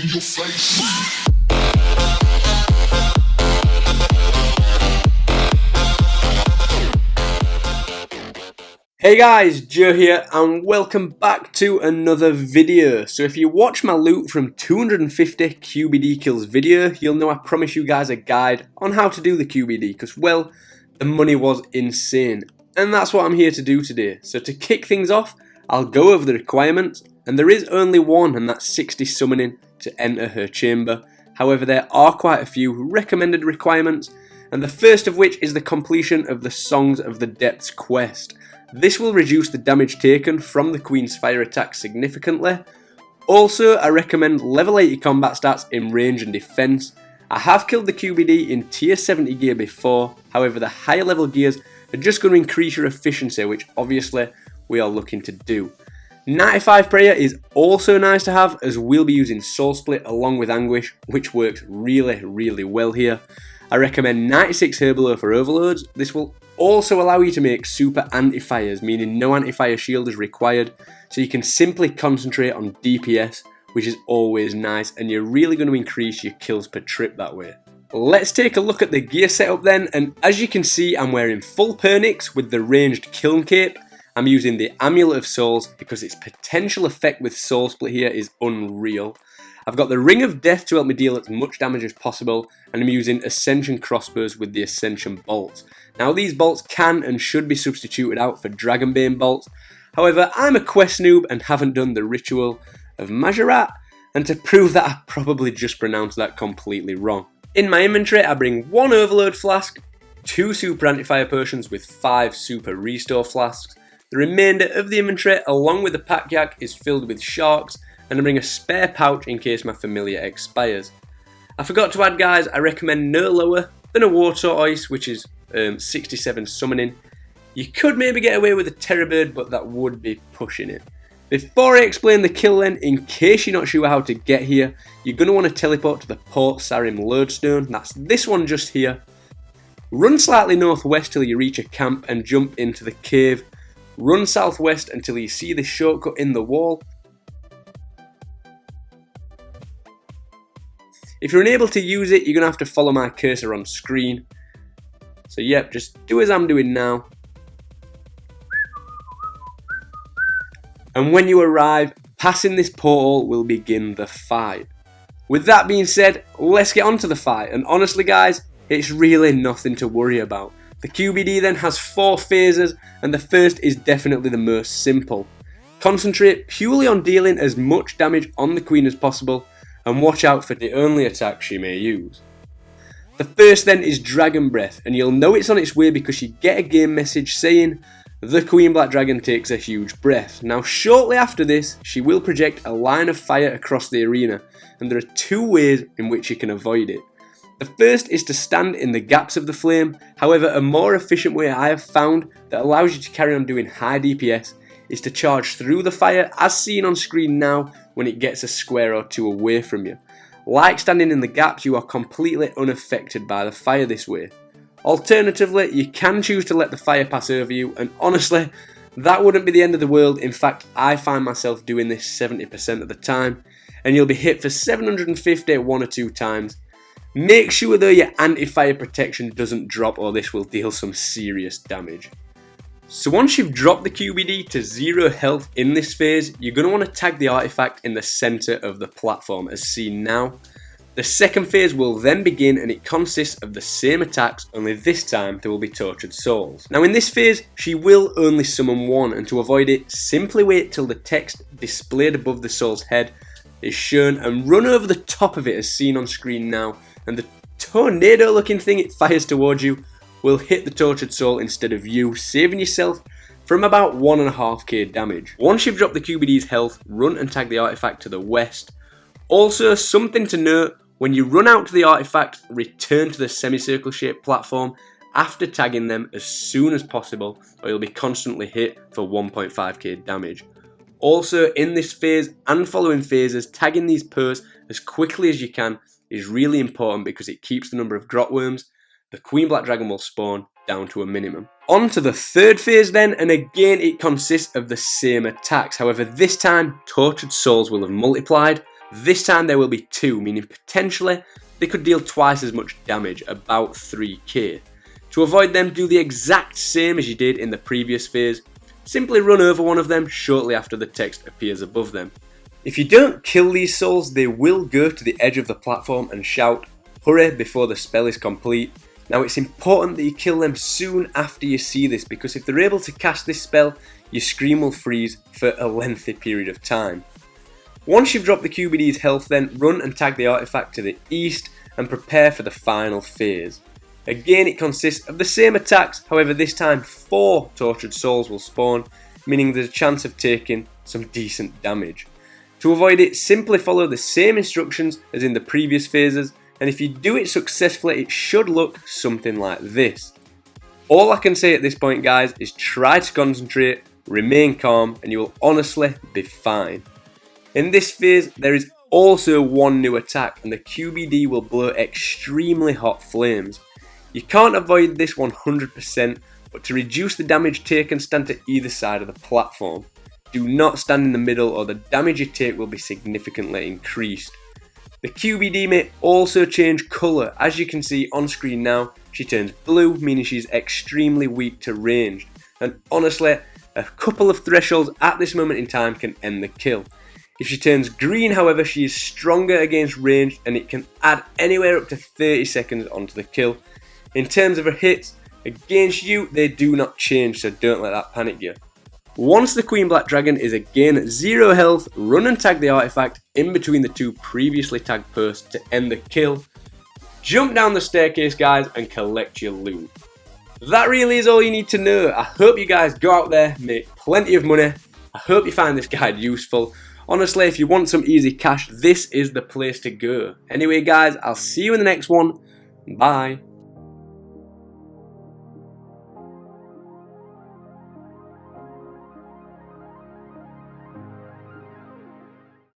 your face. Hey guys, Joe here and welcome back to another video. So if you watch my loot from 250 QBD kills video, you'll know I promise you guys a guide on how to do the QBD because, well, the money was insane. And that's what I'm here to do today. So to kick things off, I'll go over the requirements, and there is only one, and that's 60 summoning to enter her chamber. However, there are quite a few recommended requirements, and the first of which is the completion of the Songs of the Depths quest. This will reduce the damage taken from the Queen's fire attack significantly. Also, I recommend level 80 combat stats in range and defense. I have killed the QBD in tier 70 gear before, however the higher level gears are just going to increase your efficiency, which obviously we are looking to do. 95 prayer is also nice to have, as we'll be using soul split along with anguish, which works really well here. I recommend 96 herbal for overloads. This will also allow you to make super anti-fires, meaning no anti-fire shield is required, so you can simply concentrate on DPS, which is always nice, and you're really going to increase your kills per trip that way. Let's take a look at the gear setup then, and as you can see, I'm wearing full Pernix with the ranged Kiln Cape. I'm using the Amulet of Souls because its potential effect with Soul Split here is unreal. I've got the Ring of Death to help me deal as much damage as possible, and I'm using Ascension Crossbows with the Ascension Bolts. Now these bolts can and should be substituted out for Dragonbane bolts, however I'm a quest noob and haven't done the Ritual of Majorat, and to prove that I probably just pronounced that completely wrong. In my inventory I bring 1 Overload Flask, 2 Super Anti-Fire Potions with 5 Super Restore Flasks. The remainder of the inventory along with the pack yak is filled with sharks, and I bring a spare pouch in case my familiar expires. I forgot to add guys, I recommend no lower than a War Tortoise, which is 67 summoning. You could maybe get away with a Terrorbird, but that would be pushing it. Before I explain the kill then, in case you're not sure how to get here, you're going to want to teleport to the Port Sarim Lodestone. That's this one just here. Run slightly northwest till you reach a camp and jump into the cave. Run southwest until you see the shortcut in the wall. If you're unable to use it, you're going to have to follow my cursor on screen. So yep, just do as I'm doing now. And when you arrive, passing this portal will begin the fight. With that being said, let's get on to the fight. And honestly guys, it's really nothing to worry about. The QBD then has 4 phases, and the first is definitely the most simple. Concentrate purely on dealing as much damage on the Queen as possible, and watch out for the only attack she may use. The first then is Dragon Breath, and you'll know it's on its way because you get a game message saying the Queen Black Dragon takes a huge breath. Now shortly after this, she will project a line of fire across the arena, and there are 2 ways in which you can avoid it. The first is to stand in the gaps of the flame. However, a more efficient way I have found that allows you to carry on doing high DPS is to charge through the fire as seen on screen now when it gets a square or 2 away from you. Like standing in the gaps, you are completely unaffected by the fire this way. Alternatively, you can choose to let the fire pass over you, and honestly, that wouldn't be the end of the world. In fact, I find myself doing this 70% of the time, and you'll be hit for 750 1 or 2 times. Make sure though your anti-fire protection doesn't drop, or this will deal some serious damage. So once you've dropped the QBD to 0 health in this phase, you're going to want to tag the artifact in the centre of the platform as seen now. The second phase will then begin, and it consists of the same attacks, only this time there will be Tortured Souls. Now in this phase, she will only summon 1, and to avoid it, simply wait till the text displayed above the soul's head is shown and run over the top of it as seen on screen now, and the tornado looking thing it fires towards you will hit the Tortured Soul instead of you, saving yourself from about 1.5k damage. Once you've dropped the QBD's health, run and tag the artifact to the west. Also, something to note, when you run out to the artifact, return to the semicircle shaped platform after tagging them as soon as possible, or you'll be constantly hit for 1.5k damage. Also, in this phase and following phases, tagging these purrs as quickly as you can is really important because it keeps the number of grot worms the Queen Black Dragon will spawn down to a minimum. On to the third phase then, and again it consists of the same attacks. However, this time Tortured Souls will have multiplied. This time there will be 2, meaning potentially they could deal twice as much damage, about 3k. To avoid them, do the exact same as you did in the previous phase. Simply run over one of them shortly after the text appears above them. If you don't kill these souls, they will go to the edge of the platform and shout, "Hurry," before the spell is complete. Now it's important that you kill them soon after you see this, because if they're able to cast this spell, your screen will freeze for a lengthy period of time. Once you've dropped the QBD's health, then run and tag the artifact to the east and prepare for the final phase. Again, it consists of the same attacks, however this time 4 tortured souls will spawn, meaning there's a chance of taking some decent damage. To avoid it, simply follow the same instructions as in the previous phases, and if you do it successfully, it should look something like this. All I can say at this point, guys, is try to concentrate, remain calm, and you will honestly be fine. In this phase, there is also one new attack, and the QBD will blow extremely hot flames. You can't avoid this 100%, but to reduce the damage taken, stand to either side of the platform. Do not stand in the middle, or the damage you take will be significantly increased. The QBD may also change colour. As you can see on screen now, she turns blue, meaning she's extremely weak to ranged. And honestly, a couple of thresholds at this moment in time can end the kill. If she turns green, however, she is stronger against ranged, and it can add anywhere up to 30 seconds onto the kill. In terms of her hits, against you, they do not change, so don't let that panic you. Once the Queen Black Dragon is again 0 health, run and tag the artifact in between the 2 previously tagged posts to end the kill. Jump down the staircase, guys, and collect your loot. That really is all you need to know. I hope you guys go out there, make plenty of money. I hope you find this guide useful. Honestly, if you want some easy cash, this is the place to go. Anyway, guys, I'll see you in the next one. Bye.